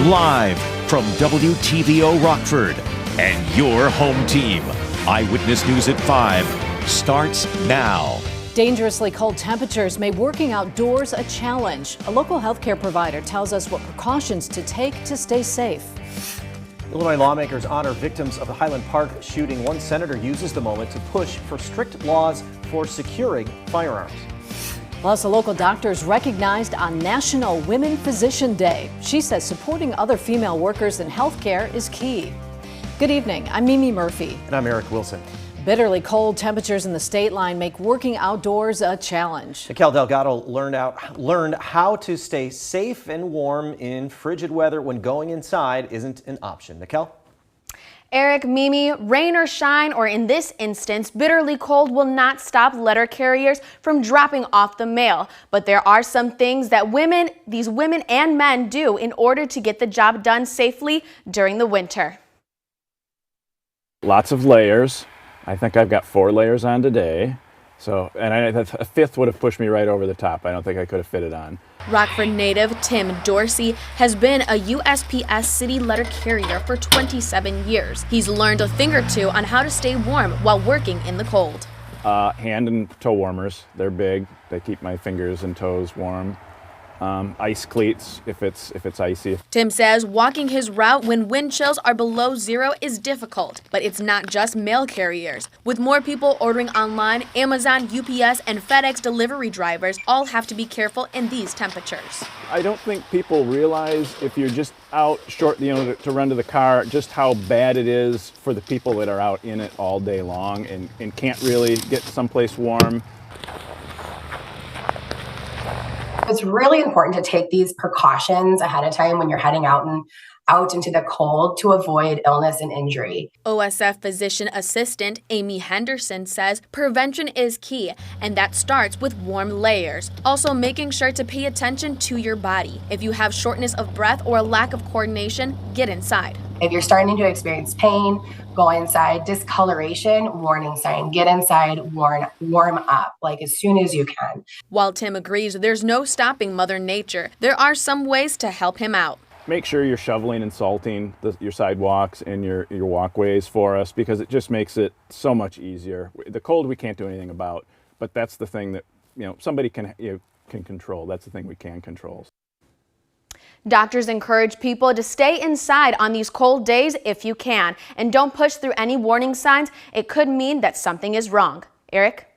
Live from WTVO Rockford and your home team. Eyewitness News at 5 starts now. Dangerously cold temperatures made working outdoors a challenge. A local healthcare provider tells us what precautions to take to stay safe. Illinois lawmakers honor victims of the Highland Park shooting. One senator uses the moment to push for strict laws for securing firearms. Plus, a local doctor is recognized on National Women Physician Day. She says supporting other female workers in healthcare is key. Good evening. I'm Mimi Murphy. And I'm Eric Wilson. Bitterly cold temperatures in the state line make working outdoors a challenge. Nikel Delgado learned how to stay safe and warm in frigid weather when going inside isn't an option. Nikel? Eric, Mimi, rain or shine, or in this instance, bitterly cold will not stop letter carriers from dropping off the mail. But there are some things that these women and men do in order to get the job done safely during the winter. Lots of layers. I think I've got 4 layers on today. And a fifth would have pushed me right over the top. I don't think I could have fit it on. Rockford native Tim Dorsey has been a USPS city letter carrier for 27 years. He's learned a thing or two on how to stay warm while working in the cold. Hand and toe warmers. They're big. They keep my fingers and toes warm. Ice cleats if it's icy. Tim says walking his route when wind chills are below 0 is difficult, but it's not just mail carriers. With more people ordering online, Amazon, UPS, and FedEx delivery drivers all have to be careful in these temperatures. I don't think people realize if you're just out short, to run to the car, just how bad it is for the people that are out in it all day long and can't really get someplace warm. It's really important to take these precautions ahead of time when you're heading out into the cold to avoid illness and injury. OSF physician assistant Amy Henderson says prevention is key, and that starts with warm layers. Also making sure to pay attention to your body. If you have shortness of breath or a lack of coordination, get inside. If you're starting to experience pain, go inside. Discoloration, warning sign. Get inside, warm up, like as soon as you can. While Tim agrees there's no stopping Mother Nature, there are some ways to help him out. Make sure you're shoveling and salting your sidewalks and your walkways for us, because it just makes it so much easier. The cold we can't do anything about, but that's the thing that somebody can control. That's the thing we can control. Doctors encourage people to stay inside on these cold days if you can, and don't push through any warning signs. It could mean that something is wrong. Eric?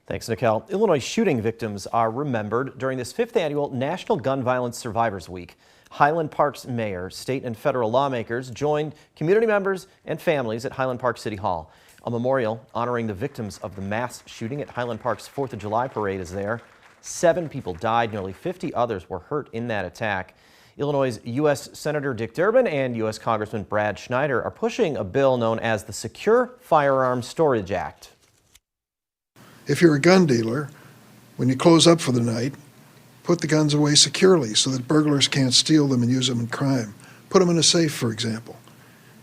Thanks, Nikel. Illinois shooting victims are remembered during this 5th annual National Gun Violence Survivors Week. Highland Park's mayor, state and federal lawmakers joined community members and families at Highland Park City Hall. A memorial honoring the victims of the mass shooting at Highland Park's 4th of July parade is there. 7 people died, nearly 50 others were hurt in that attack. Illinois' U.S. Senator Dick Durbin and U.S. Congressman Brad Schneider are pushing a bill known as the Secure Firearms Storage Act. If you're a gun dealer, when you close up for the night, put the guns away securely so that burglars can't steal them and use them in crime. Put them in a safe, for example.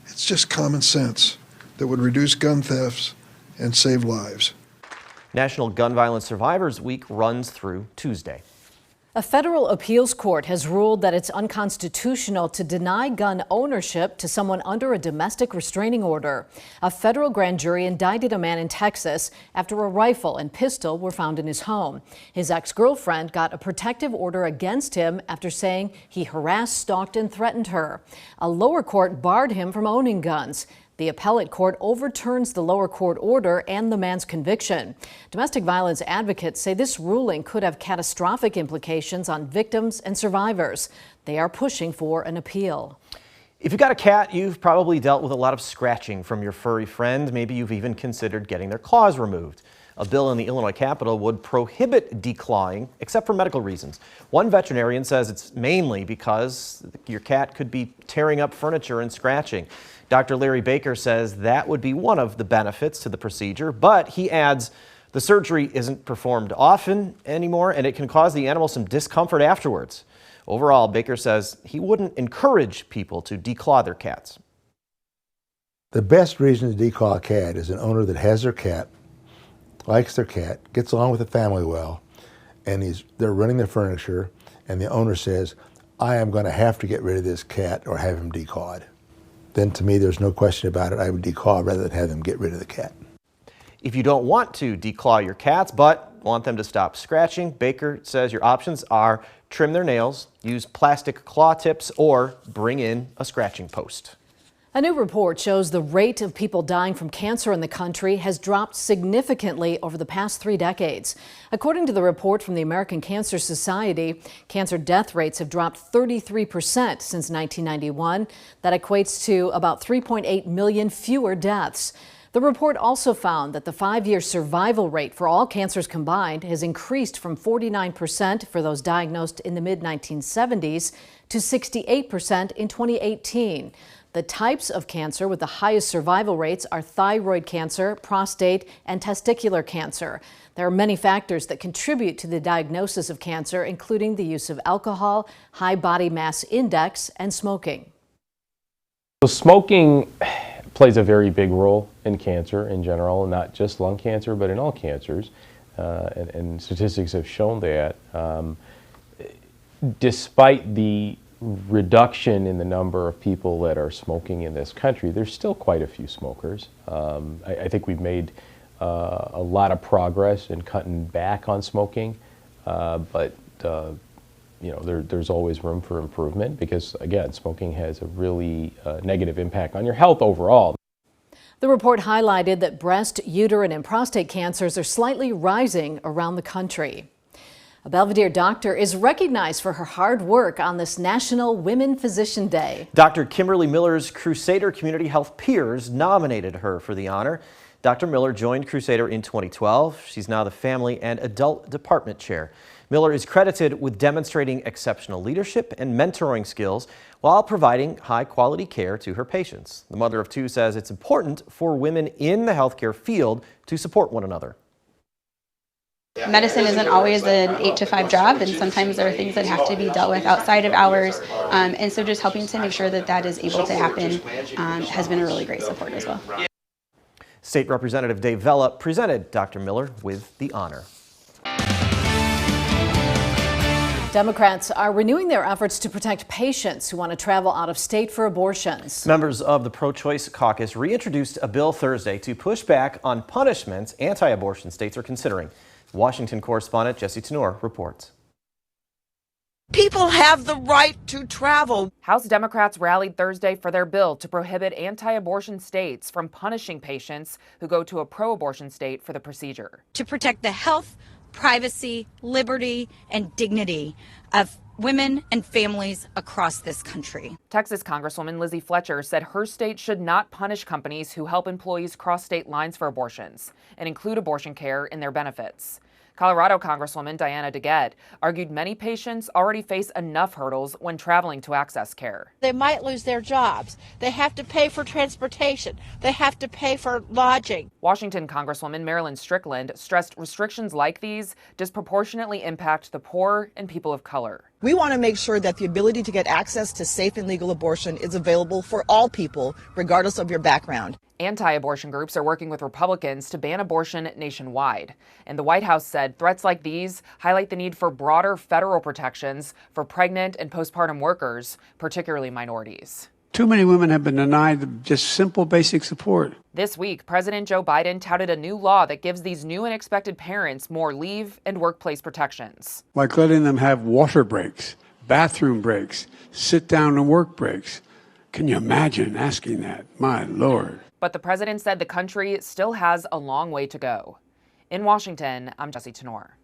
It's just common sense that would reduce gun thefts and save lives. National Gun Violence Survivors Week runs through Tuesday. A federal appeals court has ruled that it's unconstitutional to deny gun ownership to someone under a domestic restraining order. A federal grand jury indicted a man in Texas after a rifle and pistol were found in his home. His ex-girlfriend got a protective order against him after saying he harassed, stalked, and threatened her. A lower court barred him from owning guns. The appellate court overturns the lower court order and the man's conviction. Domestic violence advocates say this ruling could have catastrophic implications on victims and survivors. They are pushing for an appeal. If you've got a cat, you've probably dealt with a lot of scratching from your furry friend. Maybe you've even considered getting their claws removed. A bill in the Illinois Capitol would prohibit declawing, except for medical reasons. One veterinarian says it's mainly because your cat could be tearing up furniture and scratching. Dr. Larry Baker says that would be one of the benefits to the procedure, but he adds the surgery isn't performed often anymore and it can cause the animal some discomfort afterwards. Overall, Baker says he wouldn't encourage people to declaw their cats. The best reason to declaw a cat is an owner that has their cat, likes their cat, gets along with the family well, and they're running their furniture, and the owner says, I am going to have to get rid of this cat or have him declawed. Then to me, there's no question about it. I would declaw rather than have them get rid of the cat. If you don't want to declaw your cats but want them to stop scratching, Baker says your options are trim their nails, use plastic claw tips, or bring in a scratching post. A new report shows the rate of people dying from cancer in the country has dropped significantly over the past 3 decades. According to the report from the American Cancer Society, cancer death rates have dropped 33% since 1991. That equates to about 3.8 million fewer deaths. The report also found that the 5-year survival rate for all cancers combined has increased from 49% for those diagnosed in the mid-1970s to 68% in 2018. The types of cancer with the highest survival rates are thyroid cancer, prostate, and testicular cancer. There are many factors that contribute to the diagnosis of cancer, including the use of alcohol, high body mass index, and smoking. So smoking plays a very big role in cancer in general, not just lung cancer, but in all cancers. And statistics have shown that. Despite the reduction in the number of people that are smoking in this country, there's still quite a few smokers. I think we've made a lot of progress in cutting back on smoking, but you know, there's always room for improvement because, again, smoking has a really negative impact on your health overall. The report highlighted that breast, uterine, and prostate cancers are slightly rising around the country. A Belvidere doctor is recognized for her hard work on this National Women Physician Day. Dr. Kimberly Miller's Crusader Community Health peers nominated her for the honor. Dr. Miller joined Crusader in 2012. She's now the Family and Adult Department Chair. Miller is credited with demonstrating exceptional leadership and mentoring skills while providing high-quality care to her patients. The mother of two says it's important for women in the healthcare field to support one another. Medicine isn't always an 8-to-5 job, and sometimes there are things that have to be dealt with outside of hours. And so just helping to make sure that that is able to happen has been a really great support as well. State Representative Dave Vella presented Dr. Miller with the honor. Democrats are renewing their efforts to protect patients who want to travel out of state for abortions. Members of the pro-choice caucus reintroduced a bill Thursday to push back on punishments anti-abortion states are considering. Washington correspondent Jesse Tenor reports. People have the right to travel. House Democrats rallied Thursday for their bill to prohibit anti-abortion states from punishing patients who go to a pro-abortion state for the procedure. To protect the health, privacy, liberty, and dignity of women and families across this country. Texas Congresswoman Lizzie Fletcher said her state should not punish companies who help employees cross state lines for abortions and include abortion care in their benefits. Colorado Congresswoman Diana DeGette argued many patients already face enough hurdles when traveling to access care. They might lose their jobs. They have to pay for transportation. They have to pay for lodging. Washington Congresswoman Marilyn Strickland stressed restrictions like these disproportionately impact the poor and people of color. We want to make sure that the ability to get access to safe and legal abortion is available for all people, regardless of your background. Anti-abortion groups are working with Republicans to ban abortion nationwide. And the White House said threats like these highlight the need for broader federal protections for pregnant and postpartum workers, particularly minorities. Too many women have been denied just simple basic support. This week, President Joe Biden touted a new law that gives these new and expected parents more leave and workplace protections. Like letting them have water breaks, bathroom breaks, sit down and work breaks. Can you imagine asking that? My Lord. But the president said the country still has a long way to go. In Washington, I'm Jesse Tenor.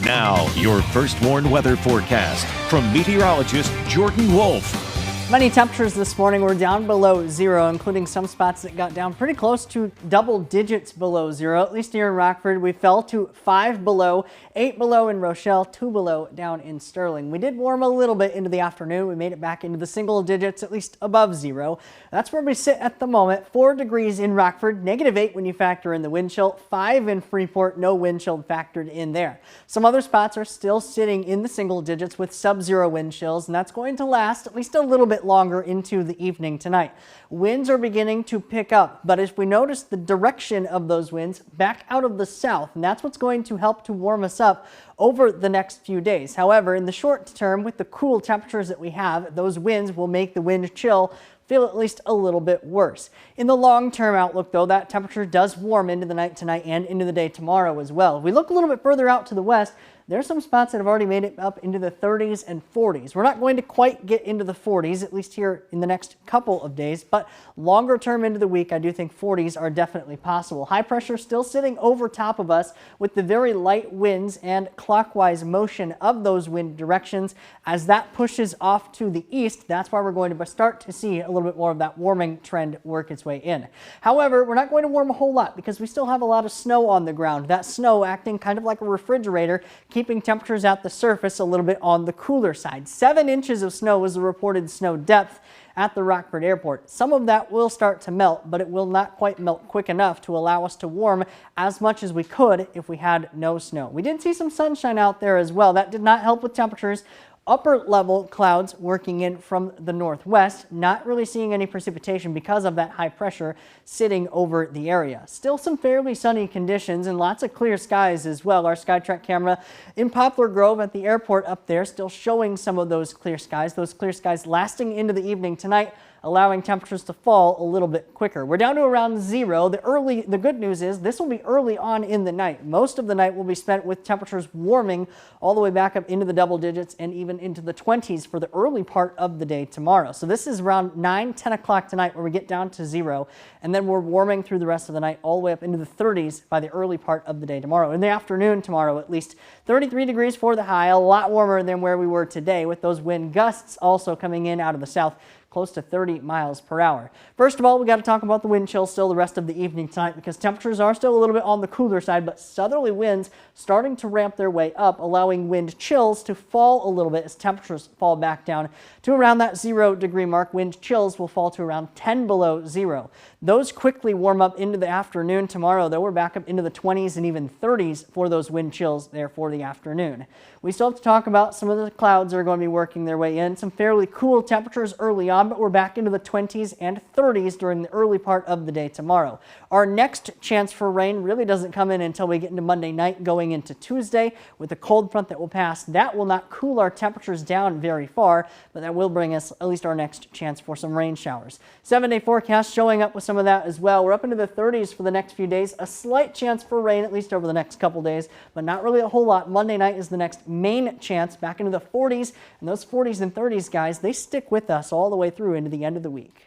Now, your first warned weather forecast from meteorologist Jordan Wolf. Many temperatures this morning were down below zero, including some spots that got down pretty close to double digits below zero. At least here in Rockford, we fell to 5 below, 8 below in Rochelle, 2 below down in Sterling. We did warm a little bit into the afternoon. We made it back into the single digits, at least above zero. That's where we sit at the moment. 4 degrees in Rockford, -8 when you factor in the wind chill, 5 in Freeport, no wind chill factored in there. Some other spots are still sitting in the single digits with sub-zero wind chills, and that's going to last at least a little bit bit longer into the evening tonight. Winds are beginning to pick up, but as we notice the direction of those winds back out of the south, and that's what's going to help to warm us up over the next few days. However, in the short term, with the cool temperatures that we have, those winds will make the wind chill feel at least a little bit worse. In the long-term outlook, though, that temperature does warm into the night tonight and into the day tomorrow as well. If we look a little bit further out to the west, there's some spots that have already made it up into the 30s and 40s. We're not going to quite get into the 40s, at least here in the next couple of days, but longer term into the week, I do think 40s are definitely possible. High pressure still sitting over top of us with the very light winds and clockwise motion of those wind directions. As that pushes off to the east, that's why we're going to start to see a little bit more of that warming trend work its way in. However, we're not going to warm a whole lot because we still have a lot of snow on the ground. That snow acting kind of like a refrigerator, keeping temperatures at the surface a little bit on the cooler side. 7 inches of snow was the reported snow depth at the Rockford Airport. Some of that will start to melt, but it will not quite melt quick enough to allow us to warm as much as we could if we had no snow. We did see some sunshine out there as well. That did not help with temperatures. Upper level clouds working in from the northwest, not really seeing any precipitation because of that high pressure sitting over the area. Still some fairly sunny conditions and lots of clear skies as well. Our SkyTrack camera in Poplar Grove at the airport up there still showing some of those clear skies lasting into the evening tonight, allowing temperatures to fall a little bit quicker. We're down to around 0. The good news is this will be early on in the night. Most of the night will be spent with temperatures warming all the way back up into the double digits and even into the 20s for the early part of the day tomorrow. So this is around 9-10 o'clock tonight where we get down to 0, and then we're warming through the rest of the night all the way up into the 30s by the early part of the day tomorrow. In the afternoon tomorrow, at least 33 degrees for the high, a lot warmer than where we were today, with those wind gusts also coming in out of the south, close to 30 miles per hour. First of all, we got to talk about the wind chill still the rest of the evening tonight because temperatures are still a little bit on the cooler side, but southerly winds starting to ramp their way up, allowing wind chills to fall a little bit as temperatures fall back down to around that 0 degree mark. Wind chills will fall to around 10 below 0. Those quickly warm up into the afternoon tomorrow, though. We're back up into the 20s and even 30s for those wind chills there for the afternoon. We still have to talk about some of the clouds that are going to be working their way in. Some fairly cool temperatures early on, but we're back into the 20s and 30s during the early part of the day tomorrow. Our next chance for rain really doesn't come in until we get into Monday night going into Tuesday with a cold front that will pass. That will not cool our temperatures down very far, but that will bring us at least our next chance for some rain showers. 7-day forecast showing up with some of that as well. We're up into the 30s for the next few days. A slight chance for rain at least over the next couple days, but not really a whole lot. Monday night is the next main chance, back into the 40s, and those 40s and 30s, guys, they stick with us all the way through into the end of the week.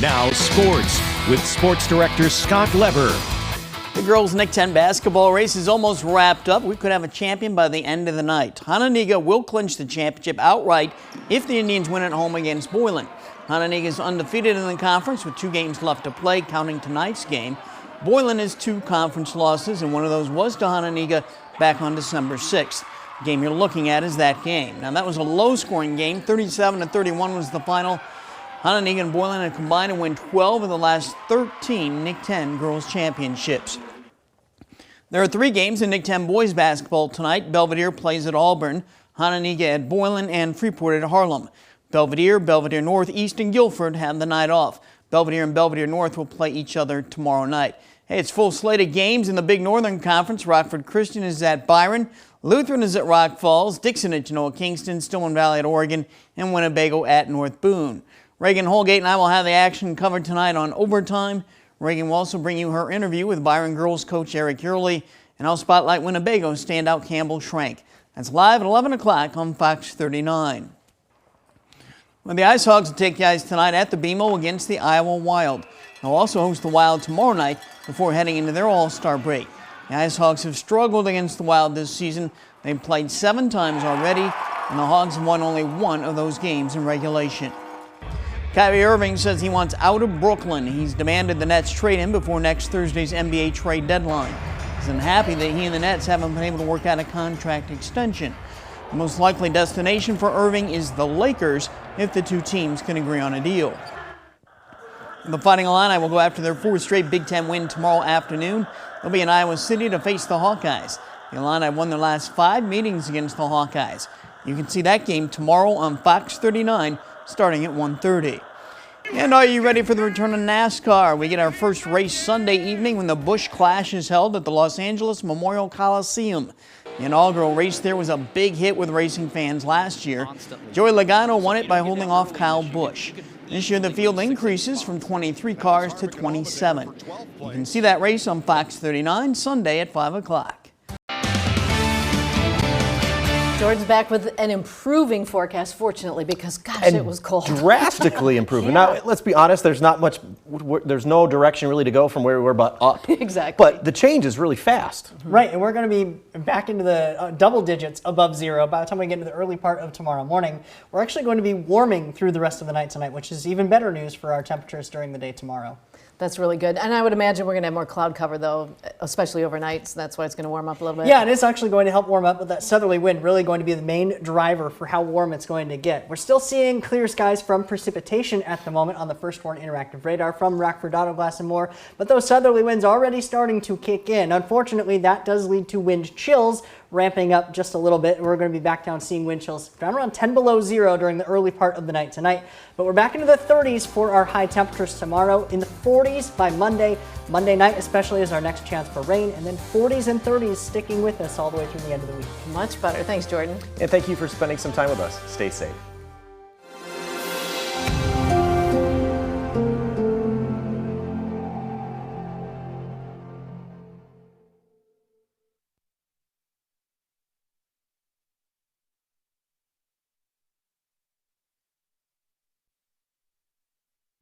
Now sports with sports director Scott Lever. The girls' Nick 10 basketball race is almost wrapped up. We could have a champion by the end of the night. Hononegah will clinch the championship outright if the Indians win at home against Boylan. Hononegah is undefeated in the conference with 2 games left to play, counting tonight's game. Boylan has 2 conference losses, and one of those was to Hononegah back on December 6th. The game you're looking at is that game. Now, that was a low-scoring game. 37-31 was the final. Hononegah and Boylan have combined to win 12 of the last 13 Nick 10 girls championships. There are 3 games in Nick 10 boys basketball tonight. Belvidere plays at Auburn, Hononegah at Boylan, and Freeport at Harlem. Belvidere, Belvidere North, East, and Guilford have the night off. Belvidere and Belvidere North will play each other tomorrow night. Hey, it's full slate of games in the Big Northern Conference. Rockford Christian is at Byron. Lutheran is at Rock Falls. Dixon at Genoa Kingston. Stillman Valley at Oregon. And Winnebago at North Boone. Reagan Holgate and I will have the action covered tonight on Overtime. Reagan will also bring you her interview with Byron girls coach Eric Hurley. And I'll spotlight Winnebago standout Campbell Schrank. That's live at 11 o'clock on Fox 39. Well, the Ice Hogs will take the ice tonight at the BMO against the Iowa Wild. They'll also host the Wild tomorrow night before heading into their All-Star break. The Ice Hogs have struggled against the Wild this season. They've played 7 times already, and the Hogs have won only 1 of those games in regulation. Kyrie Irving says he wants out of Brooklyn. He's demanded the Nets trade him before next Thursday's NBA trade deadline. He's unhappy that he and the Nets haven't been able to work out a contract extension. The most likely destination for Irving is the Lakers if the 2 teams can agree on a deal. The Fighting Illini will go after their 4th straight Big Ten win tomorrow afternoon. They'll be in Iowa City to face the Hawkeyes. The Illini won their last 5 meetings against the Hawkeyes. You can see that game tomorrow on Fox 39 starting at 1:30. And are you ready for the return of NASCAR? We get our first race Sunday evening when the Busch Clash is held at the Los Angeles Memorial Coliseum. The inaugural race there was a big hit with racing fans last year. Joey Logano won it by holding off Kyle Busch. This year the field increases from 23 cars to 27. You can see that race on Fox 39 Sunday at 5 o'clock. Jordan's back with an improving forecast, fortunately, because gosh, it was cold. Drastically improving. Yeah. Now, let's be honest, there's no direction really to go from where we were but up. Exactly. But the change is really fast. Right, and we're going to be back into the double digits above zero by the time we get into the early part of tomorrow morning. We're actually going to be warming through the rest of the night tonight, which is even better news for our temperatures during the day tomorrow. That's really good. And I would imagine we're going to have more cloud cover, though, especially overnight, so that's why it's going to warm up a little bit. Yeah, it is actually going to help warm up, with that southerly wind really going to be the main driver for how warm it's going to get. We're still seeing clear skies from precipitation at the moment on the First Warn Interactive Radar from Rockford Auto Glass and more, but those southerly winds already starting to kick in. Unfortunately, that does lead to wind chills ramping up just a little bit. We're going to be back down seeing wind chills down around 10 below zero during the early part of the night tonight. But we're back into the 30s for our high temperatures tomorrow, in the 40s by Monday. Monday night especially is our next chance for rain, and then 40s and 30s sticking with us all the way through the end of the week. Much better. Thanks, Jordan. And thank you for spending some time with us. Stay safe.